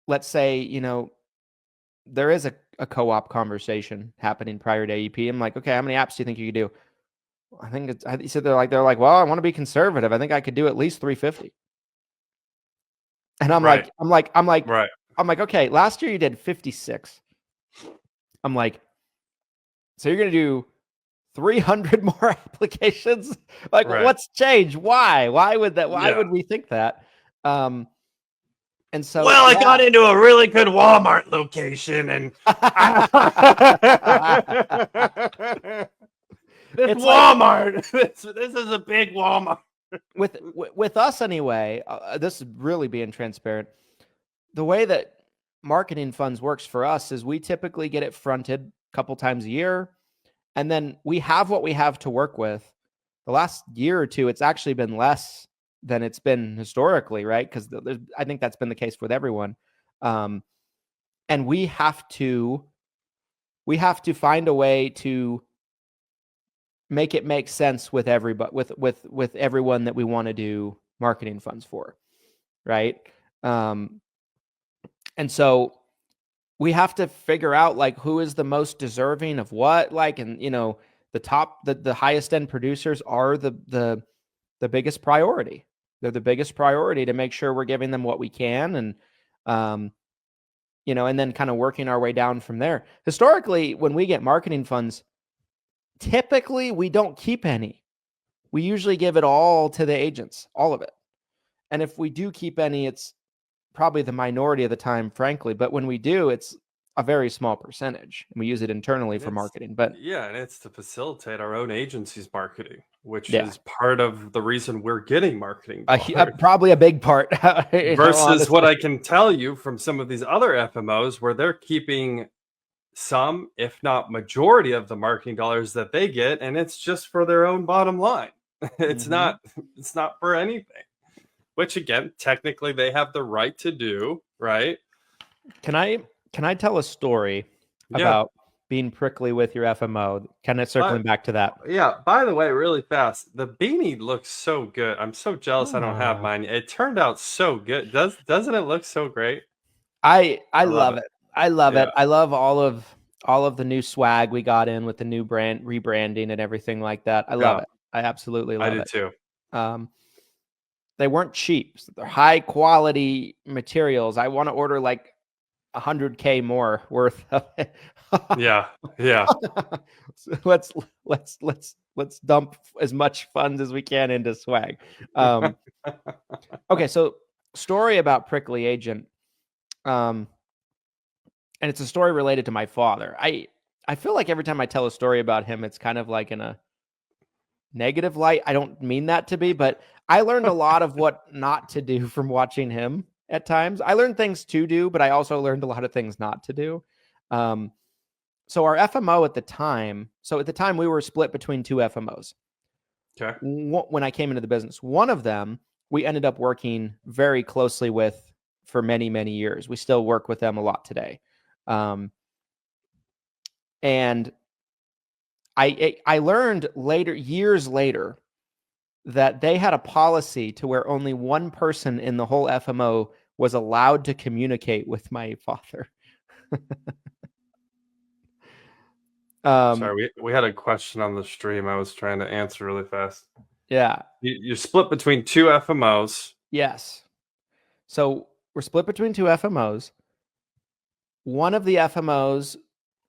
let's say there is a co-op conversation happening prior to AEP. I'm like, okay, how many apps do you think you could do? I think he said they're like, well, I want to be conservative. I think I could do at least 350. And I'm like, okay, last year you did 56. I'm like, so you're going to do 300 more applications? Like, what's changed? Why would that? Why would we think that? And so, I got into a really good Walmart location and It's Walmart. Like, this is a big Walmart. with us anyway. This is really being transparent. The way that marketing funds works for us is we typically get it fronted a couple times a year, and then we have what we have to work with. The last year or two, it's actually been less than it's been historically, right? Because I think that's been the case with everyone. And we have to find a way to make it make sense with everybody, with everyone that we want to do marketing funds for, right? And so we have to figure out like who is the most deserving of what, like, and the highest end producers are the biggest priority. They're the biggest priority to make sure we're giving them what we can, and and then kind of working our way down from there. Historically, when we get marketing funds, typically we don't keep any. We usually give it all to the agents, all of it. And if we do keep any, it's probably the minority of the time, frankly. But when we do, it's a very small percentage. And we use it internally for marketing. But and it's to facilitate our own agency's marketing, which is part of the reason we're getting marketing. Probably a big part. Versus what I can tell you from some of these other FMOs where they're keeping some, if not majority, of the marketing dollars that they get, and it's just for their own bottom line. It's not for anything. Which again, technically they have the right to do, right? Can I tell a story Yeah. about being prickly with your FMO? Kind of circling back to that. Yeah. By the way, really fast, the beanie looks so good. I'm so jealous I don't have mine. It turned out so good. Doesn't it look so great? I love it. I love Yeah. it. I love all of the new swag we got in with the new brand rebranding and everything like that. I love it. I absolutely love it. I do too. They weren't cheap. They're high quality materials. I want to order like 100K more worth of it. Yeah. So let's dump as much funds as we can into swag. Okay, so story about Prickly Agent. And it's a story related to my father. I feel like every time I tell a story about him, it's kind of like in a negative light. I don't mean that to be, but I learned a lot of what not to do from watching him at times. I learned things to do, but I also learned a lot of things not to do. So our FMO at the time, we were split between two FMOs. Okay. When I came into the business, one of them we ended up working very closely with for many, many years. We still work with them a lot today. And I learned years later, that they had a policy to where only one person in the whole FMO was allowed to communicate with my father. Sorry, we had a question on the stream I was trying to answer really fast. Yeah. You're split between two FMOs. Yes. So we're split between two FMOs. One of the FMOs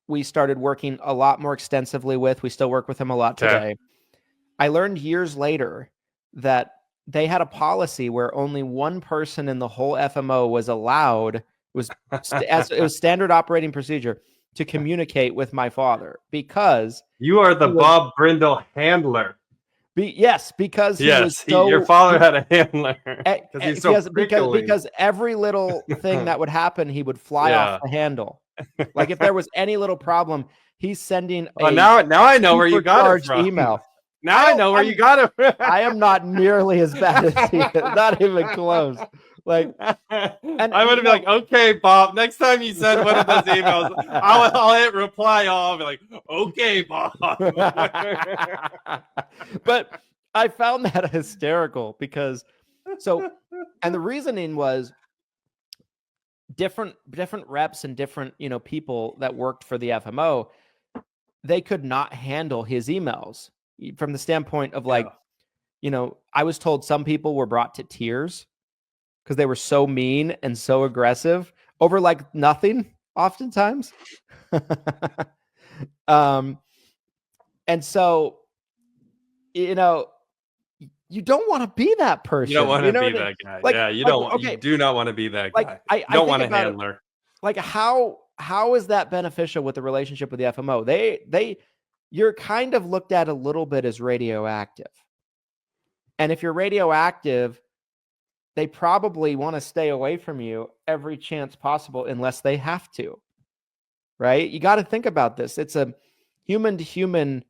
we started working a lot more extensively with. We still work with them a lot today. I learned years later that they had a policy where only one person in the whole FMO was allowed, it was standard operating procedure, to communicate with my father, because you are the Bob Brindle handler. Because your father had a handler because he's so prickly. Because every little thing that would happen, he would fly off the handle. Like if there was any little problem, he's sending now I know where you got it from. Email. Now I know where you got it from. I am not nearly as bad as he is. Not even close. Like, and I'm gonna be like, okay, Bob. Next time you send one of those emails, I'll hit reply all. I'll be like, okay, Bob. But I found that hysterical because and the reasoning was different reps and different people that worked for the FMO. They could not handle his emails from the standpoint of I was told some people were brought to tears because they were so mean and so aggressive over like nothing oftentimes. And so, you don't want to be that person. You don't want to be that guy. You do not want to be that guy. You don't want a handler. Like how is that beneficial with the relationship with the FMO? You're kind of looked at a little bit as radioactive. And if you're radioactive, they probably want to stay away from you every chance possible unless they have to. Right? You got to think about this. It's a human to human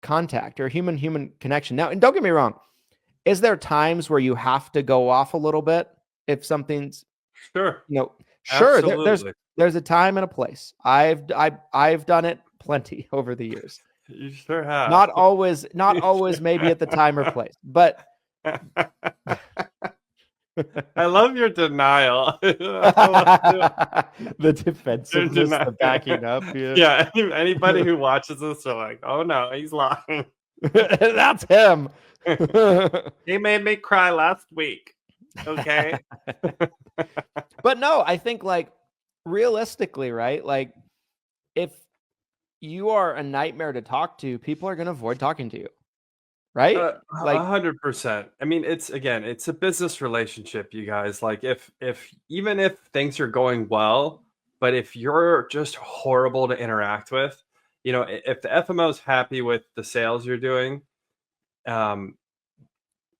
contact or human human connection. Now, and don't get me wrong, is there times where you have to go off a little bit if something's sure. Sure. There's a time and a place. I've done it plenty over the years. You sure have. Not always maybe at the time or place, but I love your denial. The defensiveness, the backing up. Yeah. Anybody who watches this are like, oh no, he's lying. That's him. He made me cry last week. Okay. But no, I think realistically, right? Like if you are a nightmare to talk to, people are going to avoid talking to you. Right? 100%. I mean, it's a business relationship, you guys. Like even if things are going well, but if you're just horrible to interact with, if the FMO is happy with the sales you're doing, don't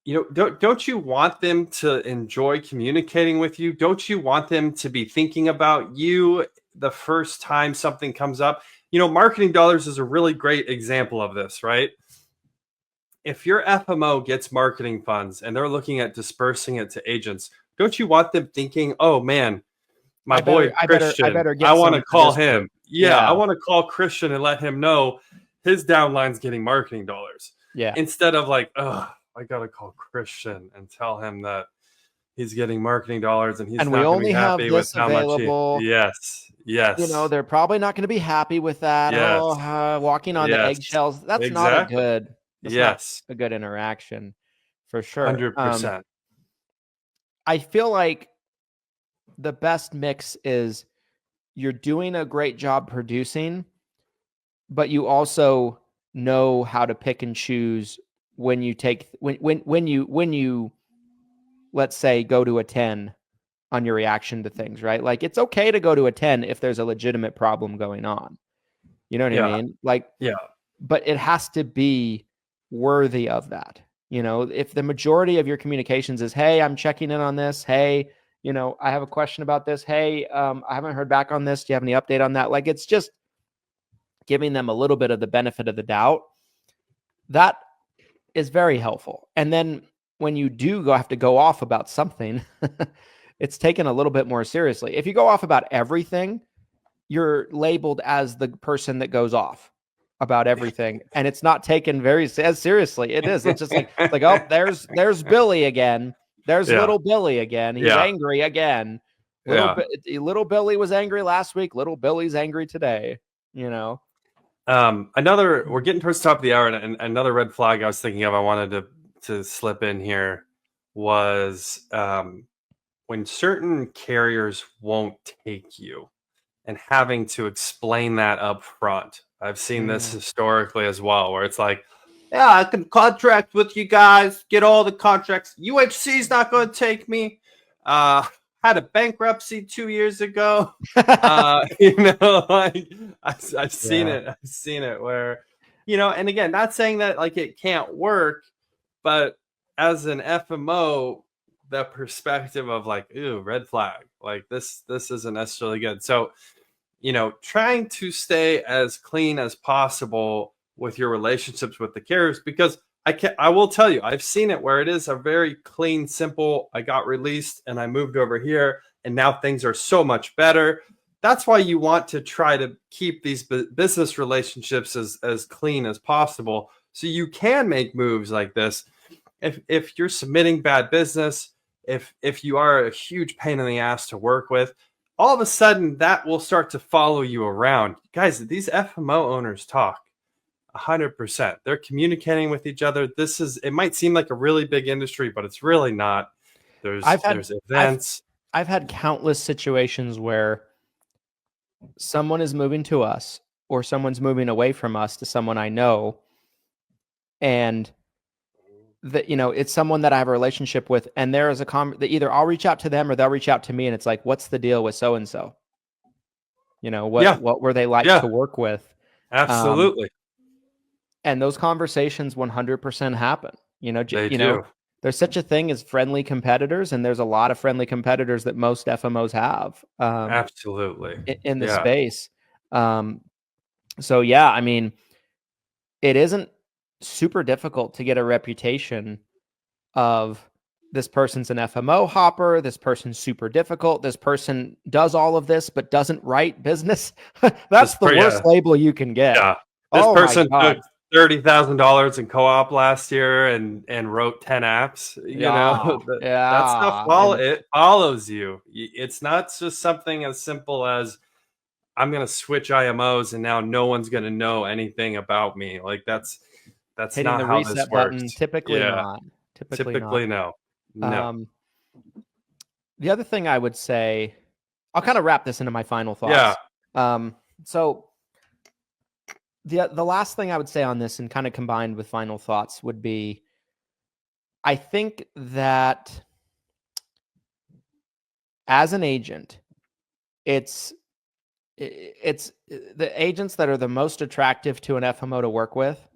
you want them to enjoy communicating with you? Don't you want them to be thinking about you the first time something comes up? Marketing dollars is a really great example of this, right? if your FMO gets marketing funds and they're looking at dispersing it to agents, don't you want them thinking, oh man, my boy I Christian, better I get want some to for call this him. group. Yeah, I want to call Christian and let him know his downline's getting marketing dollars. Yeah. Instead of like, oh, I got to call Christian and tell him that he's getting marketing dollars and he's And not we going to be only have happy with this how much he. available. Yes. You know, Yes. they're probably not going to be happy with that. Yes. Walking on the Yes. eggshells. That's not Exactly. a good interaction for sure. 100%. I feel like the best mix is you're doing a great job producing, but you also know how to pick and choose when you take when you let's say go to a 10 on your reaction to things, right? Like it's okay to go to a 10 if there's a legitimate problem going on. You know what I mean? Like, yeah, but it has to be worthy of that. You know, if the majority of your communications is, hey, I'm checking in on this. Hey, you know, I have a question about this. Hey, I haven't heard back on this. Do you have any update on that? Like, it's just giving them a little bit of the benefit of the doubt. That is very helpful. And then when you do have to go off about something, it's taken a little bit more seriously. If you go off about everything, you're labeled as the person that goes off about everything, and it's not taken as seriously. It is. It's just like oh, there's Billy again. There's little Billy again. He's angry again. Little Billy was angry last week. Little Billy's angry today. You know. We're getting towards the top of the hour, and another red flag I was thinking of, I wanted to slip in here was when certain carriers won't take you and having to explain that up front. I've seen this historically as well, where it's like, yeah, I can contract with you guys, get all the contracts. UHC's not going to take me. Had a bankruptcy 2 years ago. You know, like I've seen it. I've seen it where, you know, and again, not saying that like it can't work, but as an FMO, the perspective of like, ooh, red flag, like this isn't necessarily good. So, you know, trying to stay as clean as possible with your relationships with the carriers, because I will tell you, I've seen it where it is a very clean, simple, I got released and I moved over here and now things are so much better. That's why you want to try to keep these business relationships as clean as possible, so you can make moves like this. If you're submitting bad business, if you are a huge pain in the ass to work with, all of a sudden that will start to follow you around. Guys, these FMO owners talk 100%. They're communicating with each other. It might seem like a really big industry, but it's really not. There's events. I've had countless situations where someone is moving to us or someone's moving away from us to someone I know, and that, you know, it's someone that I have a relationship with, and there is that either I'll reach out to them or they'll reach out to me, and it's like, what's the deal with so and so? You know, what were they like to work with? Absolutely. And those conversations 100% happen. You know, they do. Know, there's such a thing as friendly competitors, and there's a lot of friendly competitors that most FMOs have. Absolutely. In the space. So yeah, I mean, it isn't super difficult to get a reputation of this person's an FMO hopper, this person's super difficult, this person does all of this but doesn't write business. That's the worst label you can get. Yeah. This person took $30,000 in co-op last year and wrote 10 apps. You know, that stuff it follows you. It's not just something as simple as I'm going to switch IMOs and now no one's going to know anything about me. Like that's hitting not the how reset this button. works. Typically not. Typically not. No. The other thing I would say, I'll kind of wrap this into my final thoughts. So the last thing I would say on this, and kind of combined with final thoughts, would be, I think that as an agent, it's the agents that are the most attractive to an FMO to work with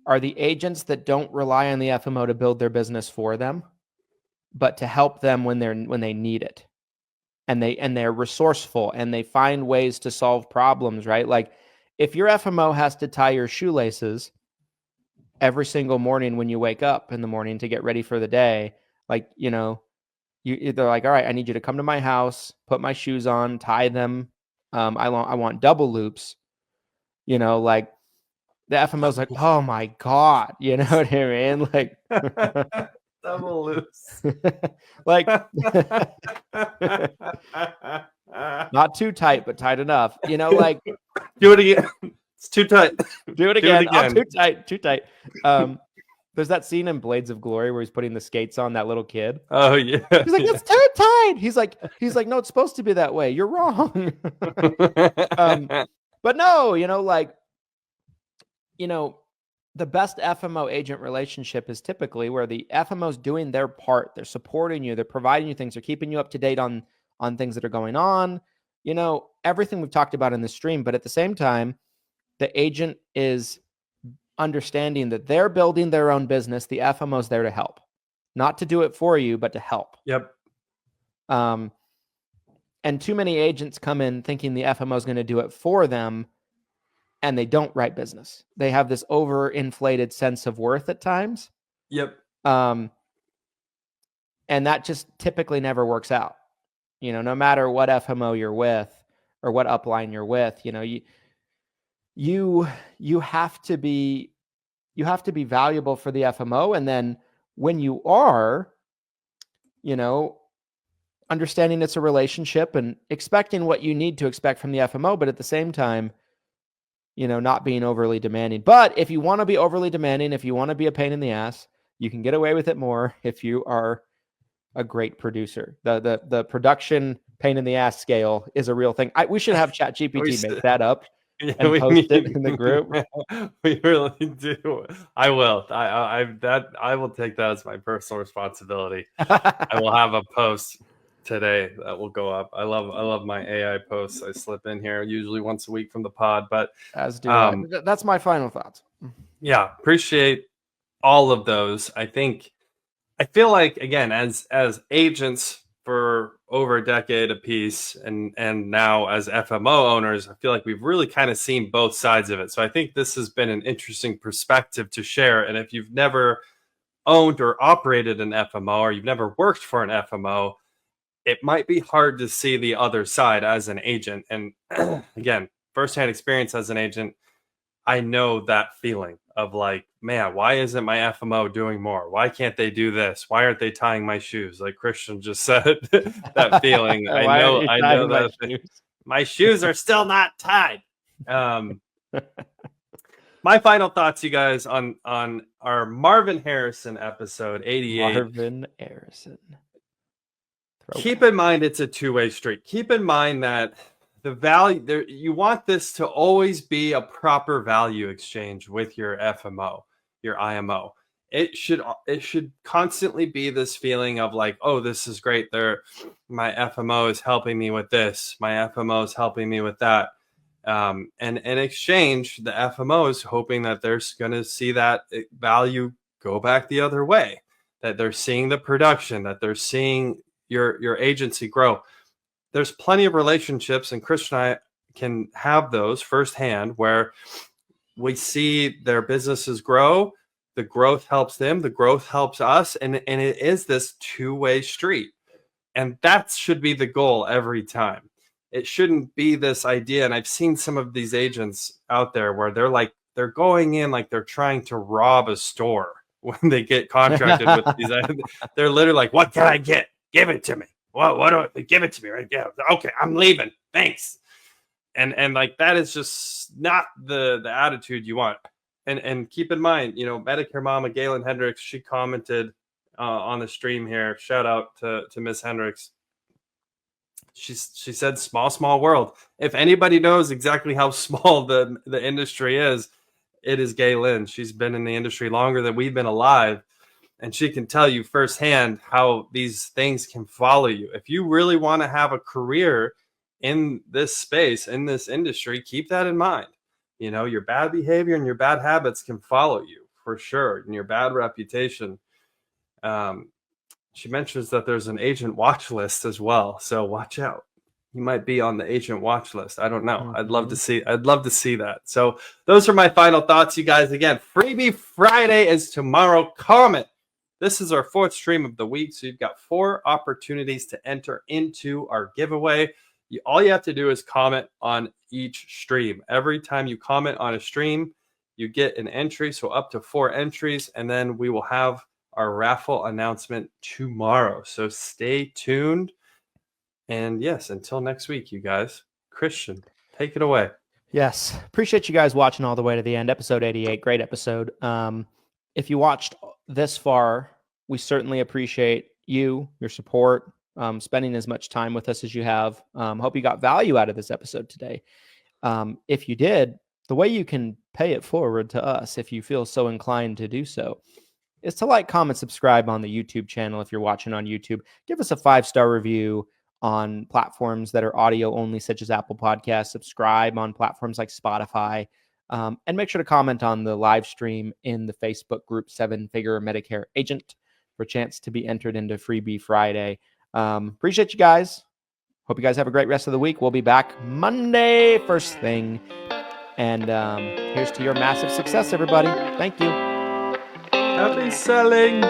are the agents that don't rely on the FMO to build their business for them, but to help them when they need it. And they're resourceful and they find ways to solve problems, right? Like if your FMO has to tie your shoelaces, every single morning when you wake up in the morning to get ready for the day, like, you know, they're like, all right, I need you to come to my house, put my shoes on, tie them. I want double loops, you know, like the FMO's like, oh my God, you know what I mean? Like, double loose. like, not too tight, but tight enough, you know, like, do it again. It's too tight. Do it again. Oh, too tight, too tight. There's that scene in Blades of Glory where he's putting the skates on that little kid. Oh yeah. He's like, it's too tight. He's like, no, it's supposed to be that way. You're wrong. But no, you know, like, you know, the best FMO agent relationship is typically where the FMO's doing their part. They're supporting you. They're providing you things. They're keeping you up to date on things that are going on. You know, everything we've talked about in the stream. But at the same time, the agent is understanding that they're building their own business. The FMO's there to help, not to do it for you, but to help. Yep. And too many agents come in thinking the FMO is going to do it for them, and they don't write business. They have this overinflated sense of worth at times. Yep. And that just typically never works out. You know, no matter what FMO you're with or what upline you're with, you know, you have to be valuable for the FMO. And then when you are, you know, understanding it's a relationship and expecting what you need to expect from the FMO, but at the same time, you know, not being overly demanding. But if you want to be overly demanding, if you want to be a pain in the ass, you can get away with it more if you are a great producer. The production pain in the ass scale is a real thing. We should have ChatGPT make that up. And post it in the group. We really do. I will. I will take that as my personal responsibility. I will have a post today that will go up. I love my AI posts. I slip in here usually once a week from the pod, but as do I. That's my final thoughts. Yeah, appreciate all of those. I feel like, again, as agents for over a decade apiece, and now as FMO owners, I feel like we've really kind of seen both sides of it. So I think this has been an interesting perspective to share. And if you've never owned or operated an FMO, or you've never worked for an FMO, it might be hard to see the other side as an agent. And again, firsthand experience as an agent, I know that feeling of like, man, why isn't my FMO doing more? Why can't they do this? Why aren't they tying my shoes? Like Christian just said, that feeling. I know that my shoes are still not tied. My final thoughts, you guys, on our Marvin Harrison episode 88. Marvin Harrison. Keep in mind it's a two-way street. Keep in mind that the value there, you want this to always be a proper value exchange with your FMO, your IMO. It should constantly be this feeling of like, oh, this is great. My FMO is helping me with this. My FMO is helping me with that. And in exchange, the FMO is hoping that they're going to see that value go back the other way, that they're seeing the production, that they're seeing your agency grow. There's plenty of relationships, and Christian and I can have those firsthand, where we see their businesses grow. The growth helps them. The growth helps us. And it is this two-way street. And that should be the goal every time. It shouldn't be this idea. And I've seen some of these agents out there where they're going in like they're trying to rob a store when they get contracted with these. They're literally like, what can I get? Give it to me. What do I give it to me? Right? Yeah. Okay. I'm leaving. Thanks. And like, that is just not the attitude you want. And keep in mind, you know, Medicare Mama Galen Hendricks, she commented on the stream here. Shout out to Miss Hendricks. She said, small world. If anybody knows exactly how small the industry is, it is Galen. She's been in the industry longer than we've been alive. And she can tell you firsthand how these things can follow you. If you really want to have a career in this space, in this industry, keep that in mind. You know, your bad behavior and your bad habits can follow you for sure, and your bad reputation. She mentions that there's an agent watch list as well. So watch out. he might be on the agent watch list. I don't know. I'd love to see that. So those are my final thoughts, you guys. Again, Freebie Friday is tomorrow. Comment. This is our 4th stream of the week, so you've got 4 opportunities to enter into our giveaway. All you have to do is comment on each stream. Every time you comment on a stream, you get an entry, so up to 4 entries, and then we will have our raffle announcement tomorrow. So stay tuned. And yes, until next week, you guys. Christian, take it away. Yes. Appreciate you guys watching all the way to the end. Episode 88. Great episode. If you watched this far, we certainly appreciate your support, spending as much time with us as you have. Hope you got value out of this episode today. If you did, the way you can pay it forward to us, if you feel so inclined to do so, is to like, comment, subscribe on the YouTube channel. If you're watching on YouTube, give us a 5-star review on platforms that are audio only, such as Apple Podcasts. Subscribe on platforms like Spotify, and make sure to comment on the live stream in the Facebook group 7-Figure Medicare Agent for a chance to be entered into Freebie Friday. Appreciate you guys. Hope you guys have a great rest of the week. We'll be back Monday first thing. And here's to your massive success, everybody. Thank you. Happy selling.